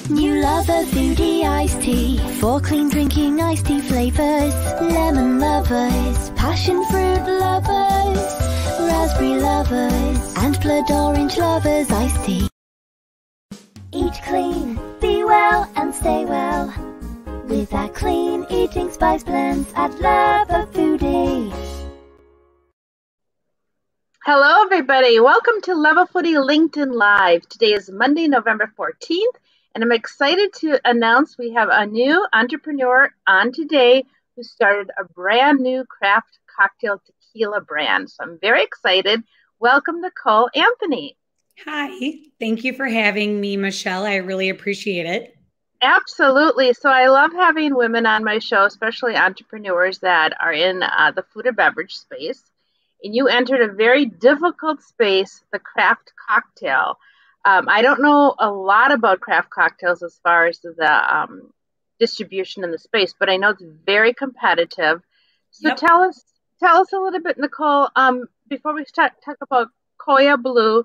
New Luvafoodie iced tea. 4 clean drinking iced tea flavors. Lemon lovers, passion fruit lovers, raspberry lovers, and blood orange lovers iced tea. Eat clean, be well, and stay well with our clean eating spice blends at Luvafoodie. Hello, everybody. Welcome to Luvafoodie LinkedIn Live. Today is Monday, November 14th, and I'm excited to announce we have a new entrepreneur on today who started a brand new craft cocktail tequila brand. So I'm very excited. Welcome, Nicole Anthony. Hi. Thank you for having me, Michelle. I really appreciate it. Absolutely. So I love having women on my show, especially entrepreneurs that are in the food or beverage space. And you entered a very difficult space, the craft cocktail. I don't know a lot about craft cocktails as far as the distribution in the space, but I know it's very competitive. So tell us a little bit, Nicole, before we talk about COYABLU,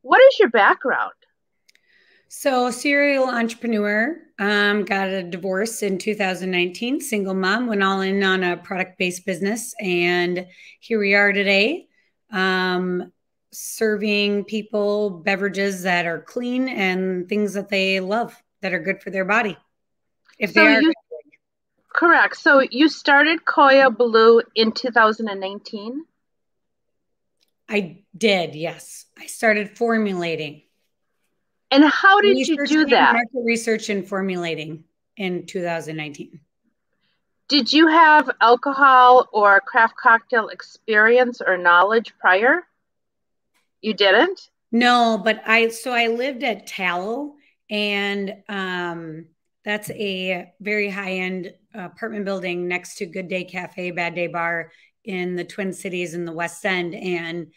what is your background? So, serial entrepreneur, got a divorce in 2019, single mom, went all in on a product-based business. And here we are today, serving people beverages that are clean and things that they love, that are good for their body. Correct. So you started COYABLU in 2019? I did, yes. I started formulating. And how did you do that? Market research and formulating in 2019. Did you have alcohol or craft cocktail experience or knowledge prior? You didn't? No, but I lived at Tallow, and that's a very high-end apartment building next to Good Day Cafe, Bad Day Bar in the Twin Cities in the West End, and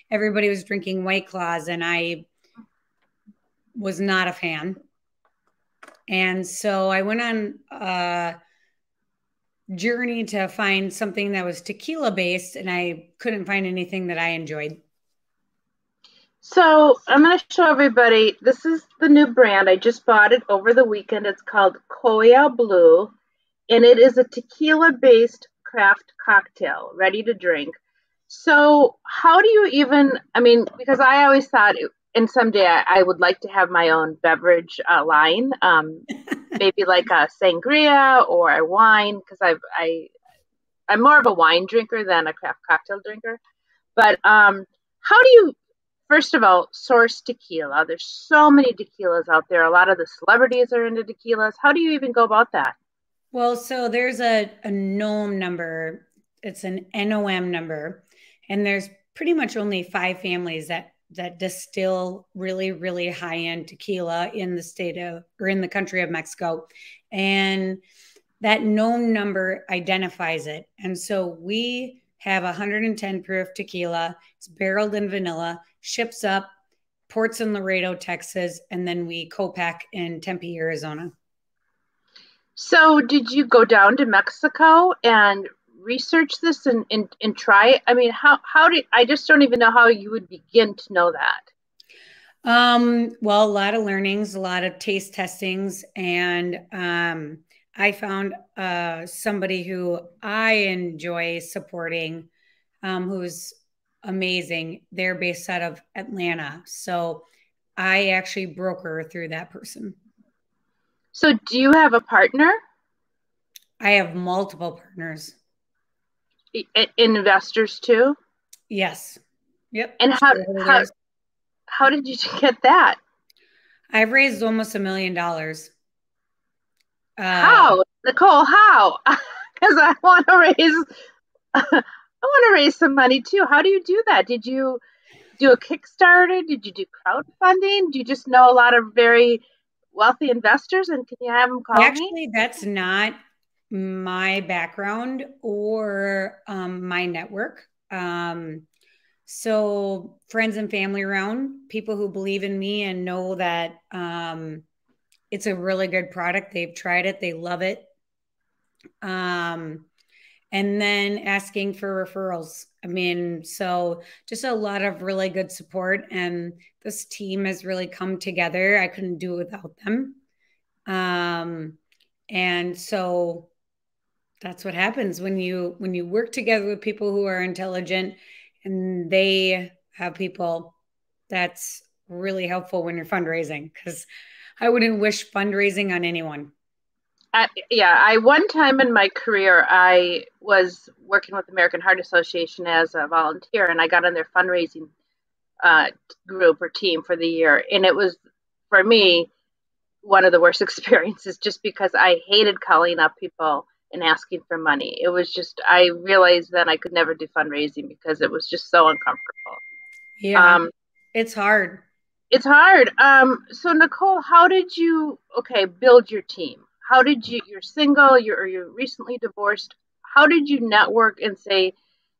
everybody was drinking White Claws, and I was not a fan. And so I went on a journey to find something that was tequila based, and I couldn't find anything that I enjoyed. So I'm going to show everybody, this is the new brand. I just bought it over the weekend. It's called COYABLU, and it is a tequila based craft cocktail ready to drink. So how do you even, because I always thought and someday I would like to have my own beverage line, maybe like a sangria or a wine, because I'm more of a wine drinker than a craft cocktail drinker. But how do you, first of all, source tequila? There's so many tequilas out there. A lot of the celebrities are into tequilas. How do you even go about that? Well, so there's a NOM number. It's an NOM number. And there's pretty much only 5 families that distill really, really high-end tequila in the in the country of Mexico. And that NOM number identifies it. And so we have 110 proof tequila. It's barreled in vanilla, ships up, ports in Laredo, Texas, and then we co-pack in Tempe, Arizona. So did you go down to Mexico and research this and try it? I just don't even know how you would begin to know that. Well, a lot of learnings, a lot of taste testings, and I found somebody who I enjoy supporting, who's amazing. They're based out of Atlanta, so I actually broker through that person. So do you have a partner? I have multiple partners. Investors too? Yes. Yep. And how did you get that? I've raised almost $1 million. How, Nicole? How? Because I want to raise some money too. How do you do that? Did you do a Kickstarter? Did you do crowdfunding? Do you just know a lot of very wealthy investors, and can you have them call me? Actually, that's not my background or my network. So friends and family around, people who believe in me and know that it's a really good product. They've tried it. They love it. And then asking for referrals. So just a lot of really good support, and this team has really come together. I couldn't do it without them. And so that's what happens when you work together with people who are intelligent and they have people. That's really helpful when you're fundraising, because I wouldn't wish fundraising on anyone. I one time in my career, I was working with the American Heart Association as a volunteer, and I got on their fundraising group or team for the year. And it was, for me, one of the worst experiences, just because I hated calling up people and asking for money. It was just, I realized then I could never do fundraising because it was just so uncomfortable. Yeah, it's hard. It's hard. So Nicole, how did you, build your team? How did you're single, you're recently divorced. How did you network and say,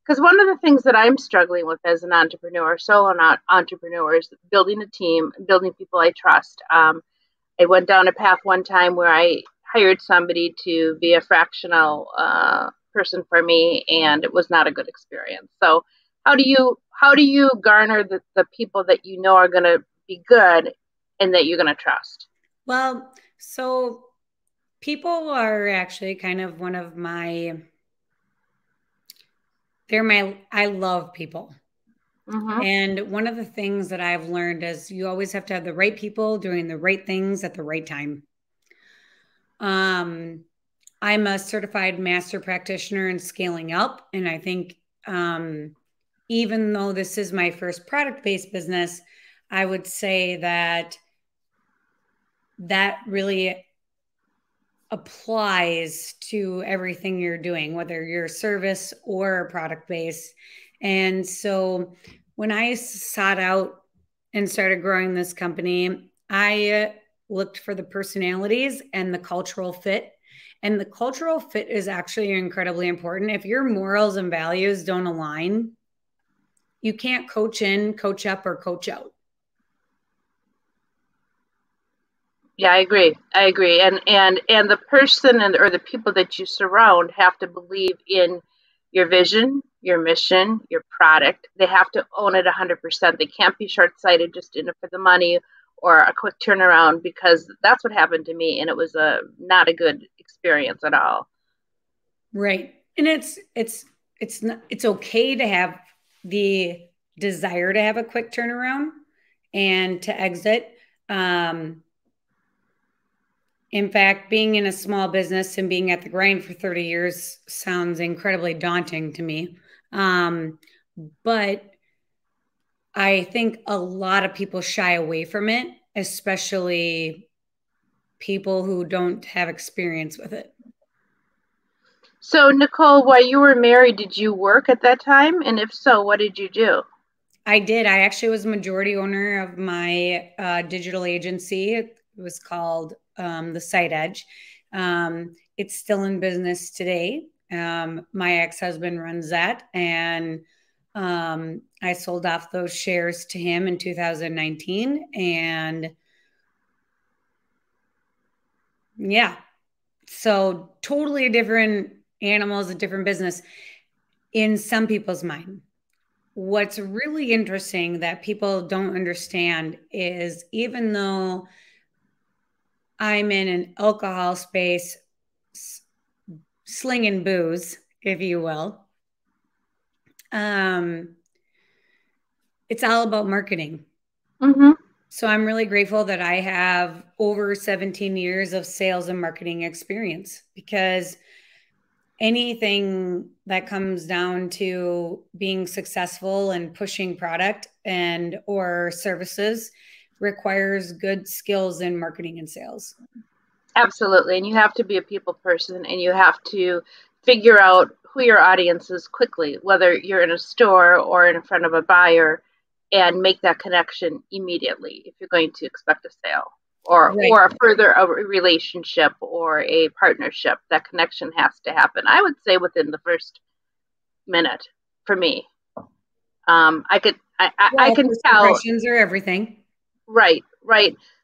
because one of the things that I'm struggling with as an entrepreneur, solo entrepreneur, is building a team, building people I trust. I went down a path one time where I hired somebody to be a fractional person for me, and it was not a good experience. So how do you garner the people that you know are going to be good and that you're going to trust? Well, so people are actually kind of one of I love people. Mm-hmm. And one of the things that I've learned is you always have to have the right people doing the right things at the right time. I'm a certified master practitioner in scaling up. And I think even though this is my first product-based business, I would say that really applies to everything you're doing, whether you're service or product based. And so when I sought out and started growing this company, I looked for the personalities and the cultural fit. And the cultural fit is actually incredibly important. If your morals and values don't align, you can't coach in, coach up, or coach out. Yeah, I agree. And the person or the people that you surround have to believe in your vision, your mission, your product. They have to own it 100%. They can't be short-sighted, just in it for the money or a quick turnaround, because that's what happened to me, and it was not a good experience at all. Right. And it's okay to have the desire to have a quick turnaround and to exit. In fact, being in a small business and being at the grind for 30 years sounds incredibly daunting to me. But I think a lot of people shy away from it, especially people who don't have experience with it. So, Nicole, while you were married, did you work at that time? And if so, what did you do? I did. I actually was majority owner of my digital agency. It was called The Site Edge. It's still in business today. My ex-husband runs that, and I sold off those shares to him in 2019. And yeah, so totally different animals, a different business in some people's mind. What's really interesting that people don't understand is, even though I'm in an alcohol space, slinging booze, if you will, it's all about marketing. Mm-hmm. So I'm really grateful that I have over 17 years of sales and marketing experience, because anything that comes down to being successful and pushing product and or services requires good skills in marketing and sales. Absolutely. And you have to be a people person, and you have to figure out who your audience is quickly, whether you're in a store or in front of a buyer, and make that connection immediately if you're going to expect a sale or a relationship or a partnership. That connection has to happen, I would say, within the first minute for me. I can tell. Impressions are everything. Right.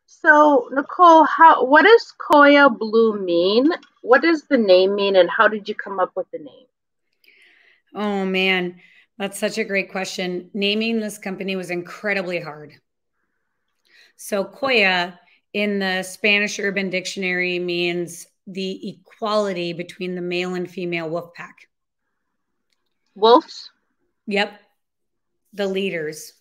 So, Nicole, what does COYABLU mean? What does the name mean, and how did you come up with the name? Oh man, that's such a great question. Naming this company was incredibly hard. So Koya in the Spanish Urban Dictionary means the equality between the male and female wolf pack. Wolves? Yep. The leaders.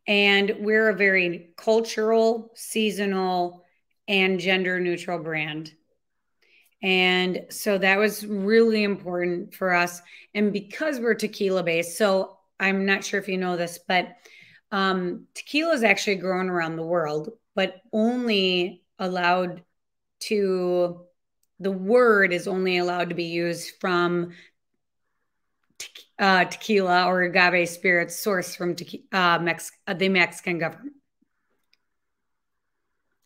And we're a very cultural, seasonal, and gender neutral brand. And so that was really important for us. And because we're tequila based, so I'm not sure if you know this, but tequila is actually grown around the world, but only allowed to, the word is only allowed to be used from tequila or agave spirits sourced from the Mexican government.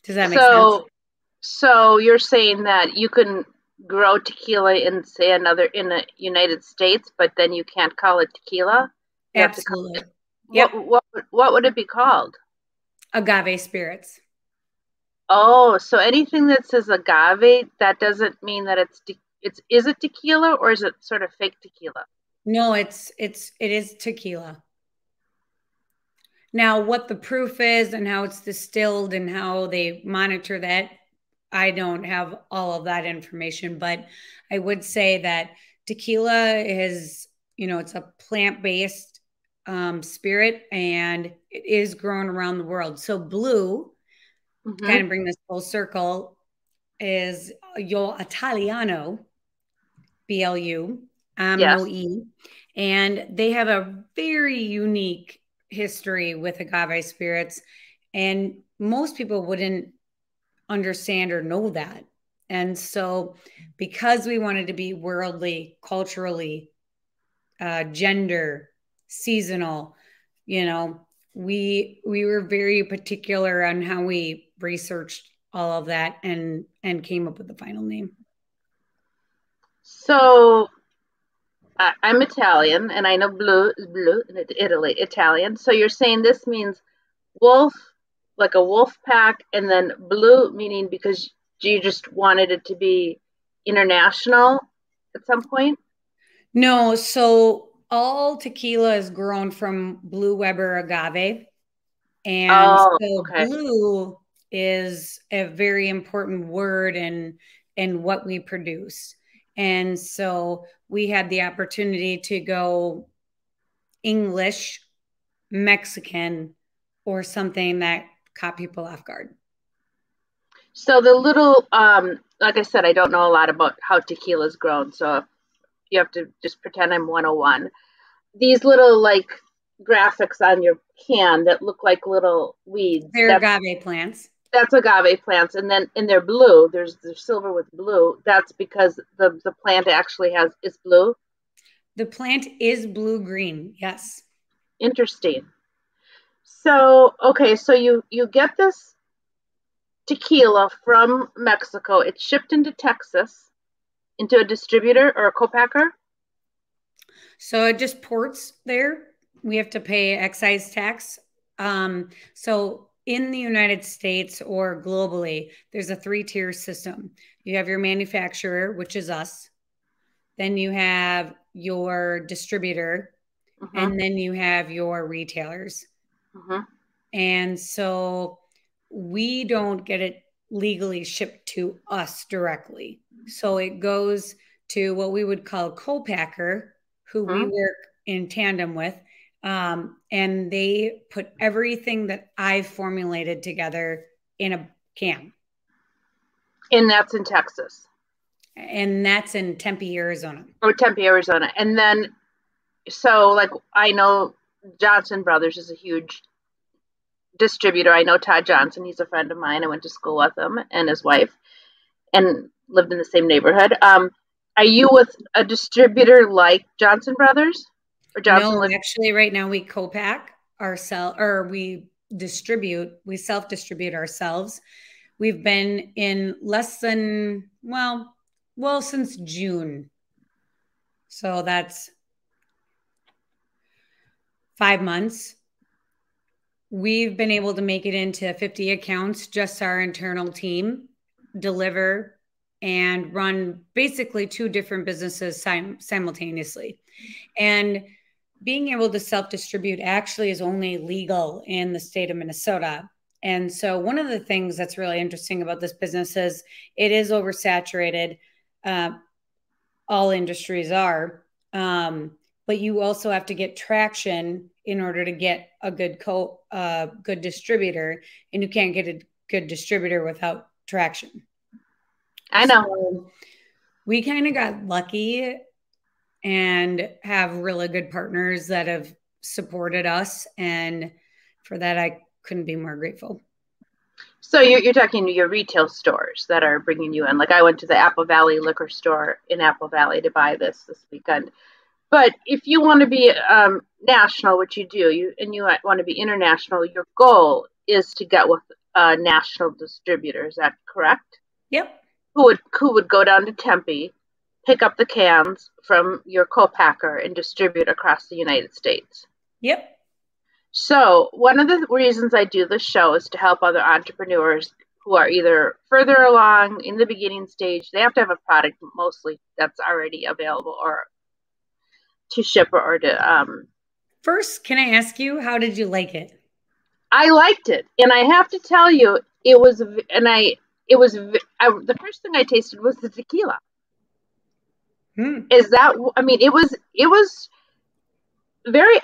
Does that make sense? So you're saying that you can grow tequila in, say, in the United States, but then you can't call it tequila? Absolutely. Yep. What would it be called? Agave spirits. Oh, so anything that says agave, that doesn't mean that is it tequila, or is it sort of fake tequila? No, it is tequila. Now, what the proof is and how it's distilled and how they monitor that, I don't have all of that information, but I would say that tequila is, it's a plant-based spirit, and it is grown around the world. So blue, to kind of bring this full circle, is Yo Italiano, BLU, no E. And they have a very unique history with agave spirits. And most people wouldn't understand or know that. And so because we wanted to be worldly, culturally, gender, seasonal, we were very particular on how we researched all of that and came up with the final name. So I'm Italian, and I know blue is blue in Italy, Italian. So you're saying this means wolf, like a wolf pack, and then blue meaning because you just wanted it to be international at some point? No, so all tequila is grown from blue Weber agave. And blue is a very important word in what we produce. And so we had the opportunity to go English, Mexican, or something that caught people off guard. So the little, like I said, I don't know a lot about how tequila is grown, so you have to just pretend I'm 101. These little graphics on your can that look like little weeds. They're agave plants. That's agave plants, and then they're blue. There's silver with blue. That's because the plant actually is blue. The plant is blue-green. Yes. Interesting. So so you get this tequila from Mexico. It's shipped into Texas, into a distributor or a co-packer. So it just ports there. We have to pay excise tax. So in the United States or globally, there's a 3-tier system. You have your manufacturer, which is us. Then you have your distributor, and then you have your retailers. And so we don't get it legally shipped to us directly. So it goes to what we would call a co-packer, who we work in tandem with. And they put everything that I've formulated together in a can. And that's in Texas. And that's in Tempe, Arizona. Or Tempe, Arizona. And then, so I know Johnson Brothers is a huge distributor. I know Todd Johnson. He's a friend of mine. I went to school with him and his wife and lived in the same neighborhood. Are you with a distributor like Johnson Brothers? Or Johnson? No, actually right now we co-pack ourselves, or we self-distribute ourselves. We've been in less than, since June. So that's 5 months. We've been able to make it into 50 accounts, just our internal team, deliver and run basically 2 different businesses simultaneously. And being able to self-distribute actually is only legal in the state of Minnesota. And so one of the things that's really interesting about this business is it is oversaturated. All industries are. But you also have to get traction in order to get a good distributor, and you can't get a good distributor without traction. I know. So we kind of got lucky and have really good partners that have supported us, and for that I couldn't be more grateful. So you're talking to your retail stores that are bringing you in. Like I went to the Apple Valley liquor store in Apple Valley to buy this weekend. But if you want to be national, which you do, and you want to be international, your goal is to get with a national distributor. Is that correct? Yep. Who would go down to Tempe, pick up the cans from your co-packer and distribute across the United States? Yep. So one of the reasons I do this show is to help other entrepreneurs who are either further along in the beginning stage. They have to have a product mostly that's already available or to ship or to. First, can I ask you, how did you like it? I liked it, and I have to tell you, the first thing I tasted was the tequila. Is that? I mean, it was very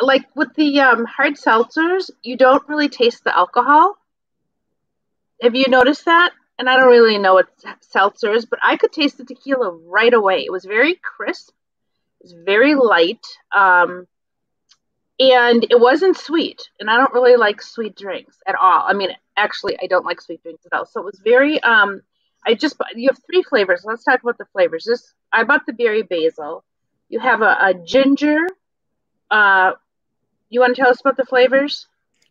like with the hard seltzers, you don't really taste the alcohol. Have you noticed that? And I don't really know what seltzers, but I could taste the tequila right away. It was very crisp. It was very light. And it wasn't sweet. And I don't really like sweet drinks at all. I mean, actually, I don't like sweet drinks at all. So it was very, you have 3 flavors. Let's talk about the flavors. I bought the berry basil. You have a ginger. You want to tell us about the flavors?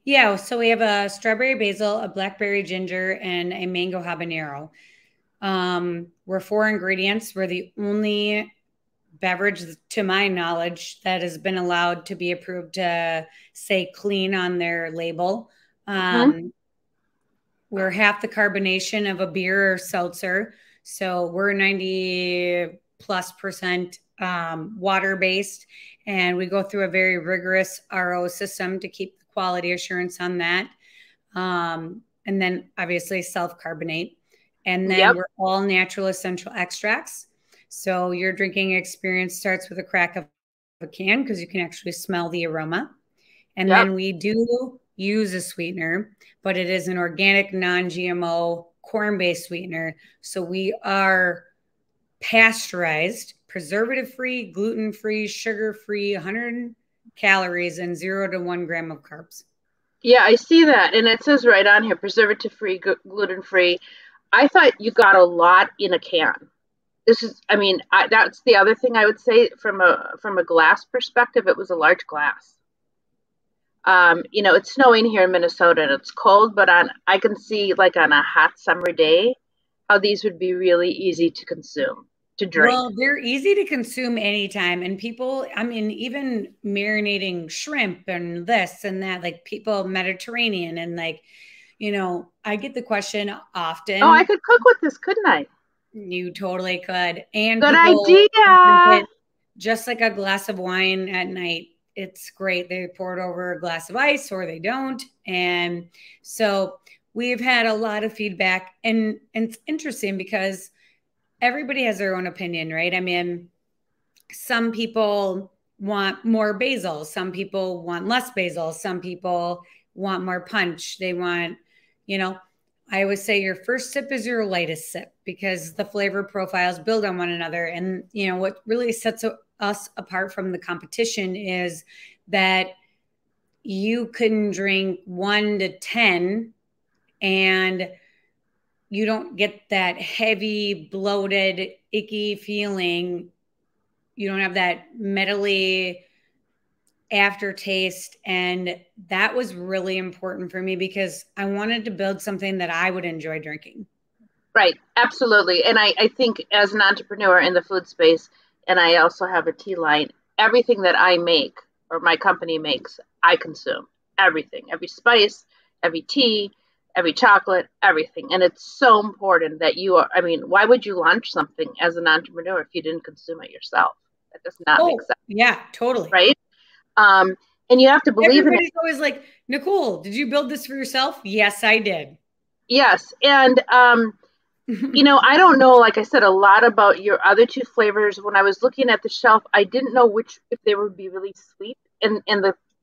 Yeah, so we have a strawberry basil, a blackberry ginger, and a mango habanero. We're 4 ingredients. We're the only beverage, to my knowledge, that has been allowed to be approved to say clean on their label. We're half the carbonation of a beer or seltzer. So we're 90+% water-based, and we go through a very rigorous RO system to keep the quality assurance on that. And then obviously self-carbonate. And then we're all natural essential extracts. So your drinking experience starts with a crack of a can because you can actually smell the aroma. And then we do use a sweetener, but it is an organic, non-GMO, corn-based sweetener. So we are pasteurized, preservative-free, gluten-free, sugar-free, 100 calories, and 0 to 1 gram of carbs. Yeah, I see that. And it says right on here, preservative-free, gluten-free. I thought you got a lot in a can. That's the other thing I would say from a glass perspective. It was a large glass. It's snowing here in Minnesota and it's cold, but I can see like on a hot summer day how these would be really easy to consume, to drink. Well, they're easy to consume anytime. And people, even marinating shrimp and this and that, like people Mediterranean and like, I get the question often. Oh, I could cook with this, couldn't I? You totally could. And good idea. Just like a glass of wine at night. It's great. They pour it over a glass of ice or they don't. And so we've had a lot of feedback, and it's interesting because everybody has their own opinion, right? Some people want more basil. Some people want less basil. Some people want more punch. They want, I always say your first sip is your lightest sip because the flavor profiles build on one another. And, what really sets us apart from the competition is that you can drink 1 to 10 and you don't get that heavy, bloated, icky feeling. You don't have that metally aftertaste. And that was really important for me because I wanted to build something that I would enjoy drinking. Right. Absolutely. And I think as an entrepreneur in the food space, and I also have a tea line, everything that I make or my company makes, I consume. Everything, every spice, every tea, every chocolate, everything. And it's so important that why would you launch something as an entrepreneur if you didn't consume it yourself? That does not make sense. Yeah, totally. Right. And you have to believe in it. Everybody's always like, Nicole, did you build this for yourself? Yes, I did. Yes. And, you know, I don't know, like I said, a lot about your other two flavors. When I was looking at the shelf, I didn't know if they would be really sweet. And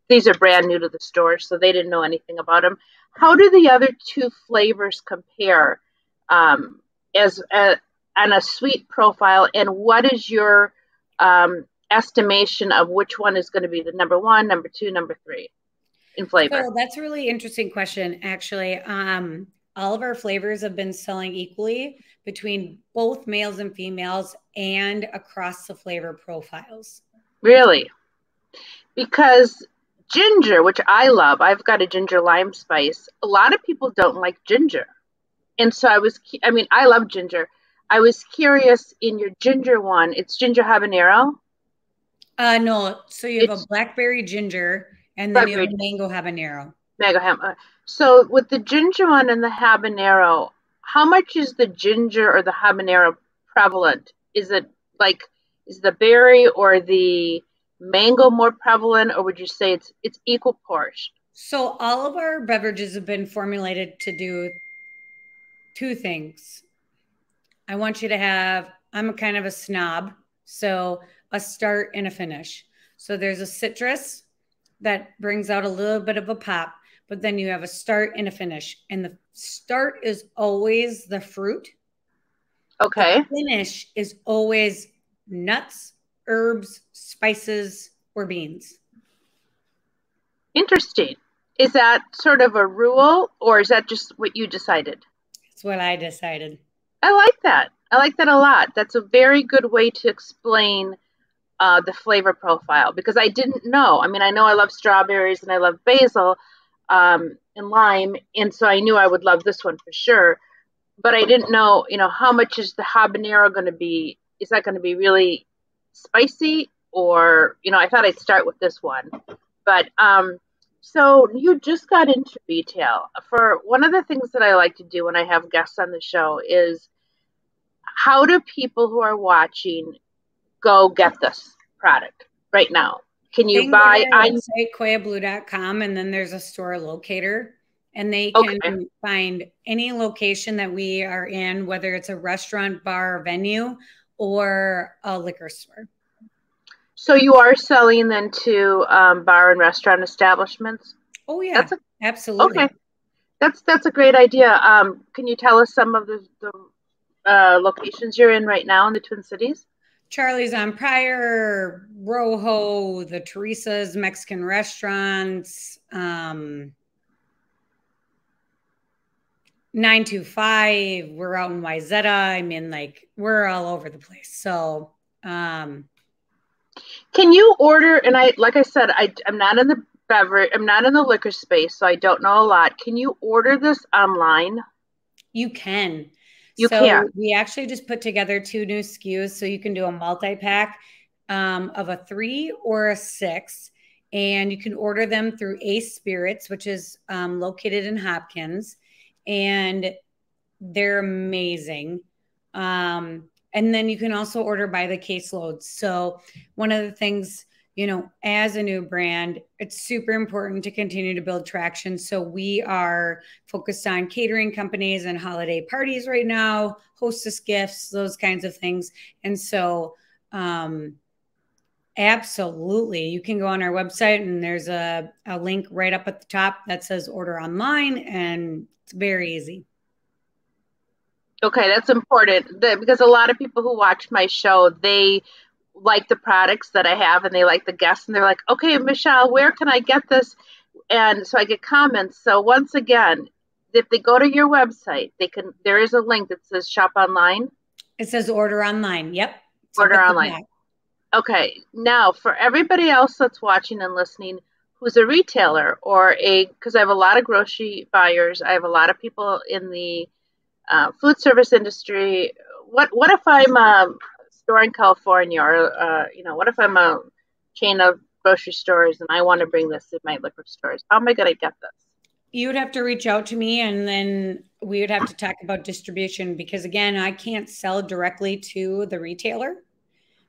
these are brand new to the store, so they didn't know anything about them. How do the other two flavors compare on a sweet profile? And what is your estimation of which one is going to be the number one, number two, number three in flavor? So that's a really interesting question, actually. All of our flavors have been selling equally between both males and females and across the flavor profiles. Really? Because ginger, which I love, I've got a ginger lime spice. A lot of people don't like ginger. And so I love ginger. I was curious in your ginger one, it's ginger habanero? No, so you have a blackberry ginger and then you have a mango habanero. So with the ginger one and the habanero, how much is the ginger or the habanero prevalent? Is the berry or the mango more prevalent, or would you say it's equal portion? So all of our beverages have been formulated to do two things. I want you to have, I'm a kind of a snob, so a start and a finish. So there's a citrus that brings out a little bit of a pop, but then you have a start and a finish. And the start is always the fruit. Okay. The finish is always nuts, herbs, spices, or beans. Interesting. Is that sort of a rule, or is that just what you decided? It's what I decided. I like that. I like that a lot. That's a very good way to explain the flavor profile, because I didn't know. I mean, I know I love strawberries and I love basil and lime, and so I knew I would love this one for sure. But I didn't know, how much is the habanero going to be? Is that going to be really spicy? Or, I thought I'd start with this one. But so you just got into retail. For one of the things that I like to do when I have guests on the show is, how do people who are watching go get this product right now? Can you buy on COYABLU.com, and then there's a store locator, and they can find any location that we are in, whether it's a restaurant, bar, venue, or a liquor store. So you are selling then to bar and restaurant establishments? Oh yeah, absolutely. Okay, that's a great idea. Can you tell us some of the locations you're in right now in the Twin Cities? Charlie's on Pryor, Rojo, the Teresa's Mexican restaurants, 925. We're out in Wayzata. I mean, we're all over the place. So, can you order? And like I said, I'm not in the beverage. I'm not in the liquor space, so I don't know a lot. Can you order this online? You can. You can. We actually just put together 2 new SKUs, so you can do a multi-pack of a 3 or a 6, and you can order them through Ace Spirits, which is located in Hopkins, and they're amazing. And then you can also order by the caseload. So one of the things, as a new brand, it's super important to continue to build traction. So we are focused on catering companies and holiday parties right now, hostess gifts, those kinds of things. And so absolutely, you can go on our website, and there's a link right up at the top that says order online, and it's very easy. Okay, that's important, because a lot of people who watch my show, they like the products that I have, and they like the guests, and they're like, okay, Michelle, where can I get this? And so I get comments. So once again, if they go to your website, there is a link that says shop online. It says order online. Yep. Order online. Okay. Now for everybody else that's watching and listening, who's a retailer because I have a lot of grocery buyers. I have a lot of people in the food service industry. What if I'm a store in California, or what if I'm a chain of grocery stores and I want to bring this to my liquor stores? How am I going to get this? You would have to reach out to me, and then we would have to talk about distribution, because again, I can't sell directly to the retailer.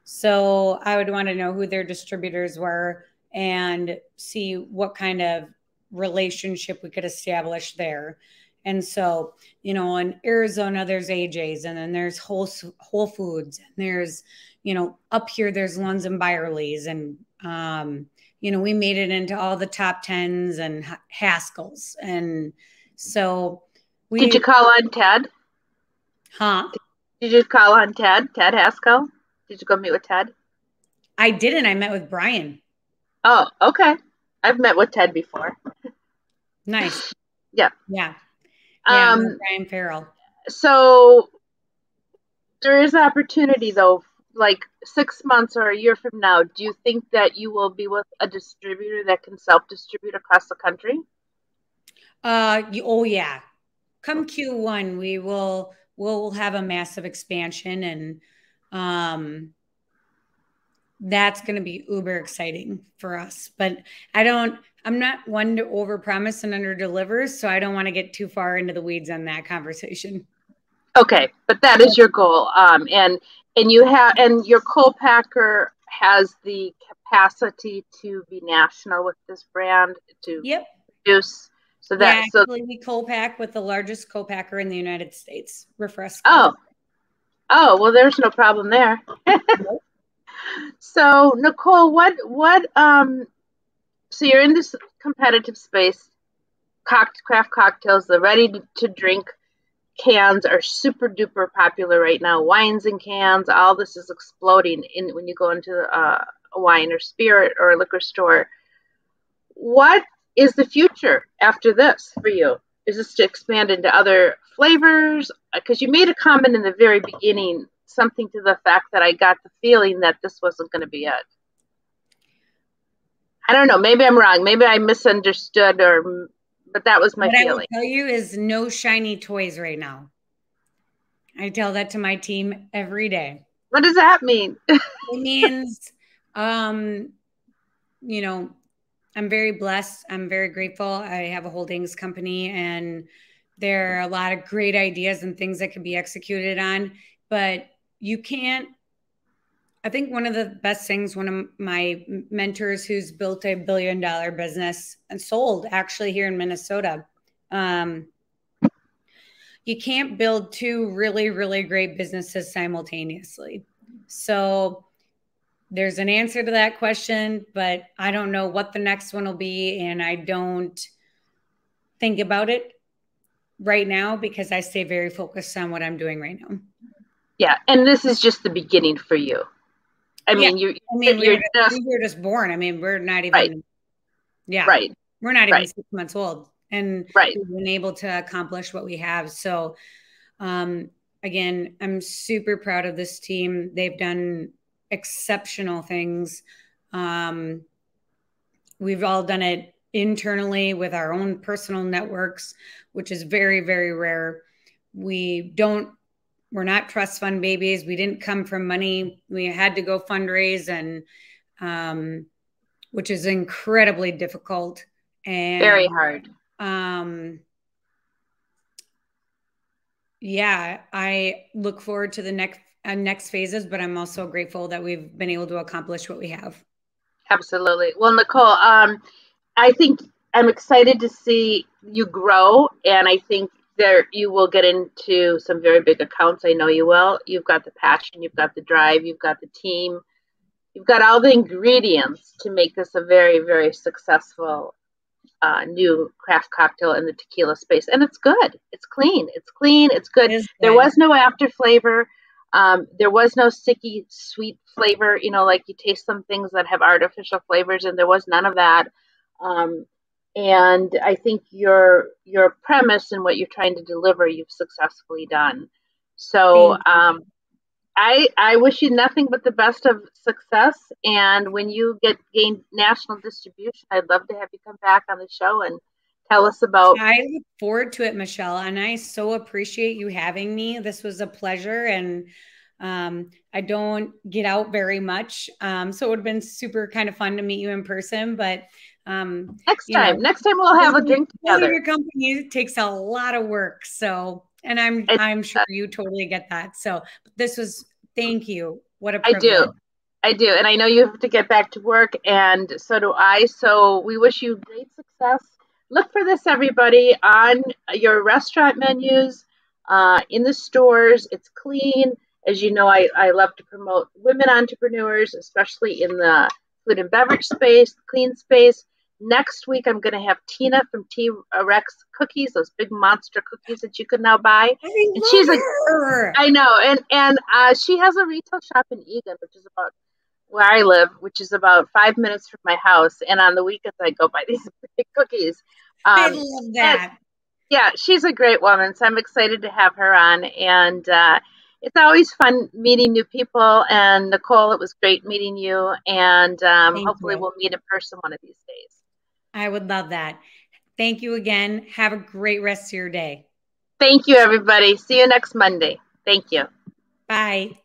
So I would want to know who their distributors were, and see what kind of relationship we could establish there. And so, you know, in Arizona, there's AJ's, and then there's Whole Foods, and there's, you know, up here, there's Lunds and Byerly's, and, you know, we made it into all the top 10s and Haskell's. And so Did you call on Ted? Huh? Did you call on Ted Haskell? Did you go meet with Ted? I didn't. I met with Brian. Oh, okay. I've met with Ted before. Nice. Yeah. Yeah. Yeah, Brian Farrell. So there is opportunity, though, like 6 months or a year from now. Do you think that you will be with a distributor that can self-distribute across the country? Oh yeah. Come Q1, we'll have a massive expansion, and that's going to be uber exciting for us. But I'm not one to overpromise and underdeliver, so I don't want to get too far into the weeds on that conversation. Okay, but that is your goal, and your co-packer has the capacity to be national with this brand to produce. So that actually, we co-pack with the largest co-packer in the United States, Refresco. Oh, well, there's no problem there. So, Nicole, so you're in this competitive space, craft cocktails, the ready-to-drink cans are super duper popular right now. Wines in cans, all this is exploding when you go into a wine or spirit or a liquor store. What is the future after this for you? Is this to expand into other flavors? Because you made a comment in the very beginning, something to the fact that I got the feeling that this wasn't going to be it. I don't know. Maybe I'm wrong. Maybe I misunderstood, but that was my feeling. What I will tell you is no shiny toys right now. I tell that to my team every day. What does that mean? It means, you know, I'm very blessed. I'm very grateful. I have a holdings company, and there are a lot of great ideas and things that can be executed on, but you can't. I think one of the best things, one of my mentors who's built $1 billion business and sold actually here in Minnesota, you can't build two really, really great businesses simultaneously. So there's an answer to that question, but I don't know what the next one will be. And I don't think about it right now because I stay very focused on what I'm doing right now. Yeah. And this is just the beginning for you. We're just born. I mean, we're not even, we're not even 6 months old, and we've been able to accomplish what we have. So, again, I'm super proud of this team. They've done exceptional things. We've all done it internally with our own personal networks, which is very, very rare. We're not trust fund babies. We didn't come from money. We had to go fundraise, and which is incredibly difficult and very hard. Yeah, I look forward to the next phases, but I'm also grateful that we've been able to accomplish what we have. Absolutely. Well, Nicole, I think I'm excited to see you grow, and I think there you will get into some very big accounts. I know you will. You've got the passion, you've got the drive, you've got the team, you've got all the ingredients to make this a very, very successful new craft cocktail in the tequila space. And it's good. It's clean. It's clean. It's good. There was no after flavor. There was no sticky sweet flavor, like you taste some things that have artificial flavors, and there was none of that. And I think your premise and what you're trying to deliver, you've successfully done. So I wish you nothing but the best of success. And when you gain national distribution, I'd love to have you come back on the show and tell us about. I look forward to it, Michelle, and I so appreciate you having me. This was a pleasure, and I don't get out very much, so it would have been super kind of fun to meet you in person. But next time we'll have a drink together. Your company takes a lot of work, so, and I'm sure you totally get that. So this was, thank you. What a privilege. I do. And I know you have to get back to work, and so do I. So we wish you great success. Look for this, everybody, on your restaurant menus, in the stores. It's clean. As you know, I love to promote women entrepreneurs, especially in the food and beverage space, clean space. Next week, I'm going to have Tina from T Rex Cookies, those big monster cookies that you can now buy. I And love her. I know, and she has a retail shop in Egan, which is about where I live, which is about 5 minutes from my house. And on the weekends, I go buy these big cookies. I Um, love and that. yeah, she's a great woman, so I'm excited to have her on. And it's always fun meeting new people. And Nicole, it was great meeting you. And Thank hopefully, you. we'll meet in person one of these days. I would love that. Thank you again. Have a great rest of your day. Thank you, everybody. See you next Monday. Thank you. Bye.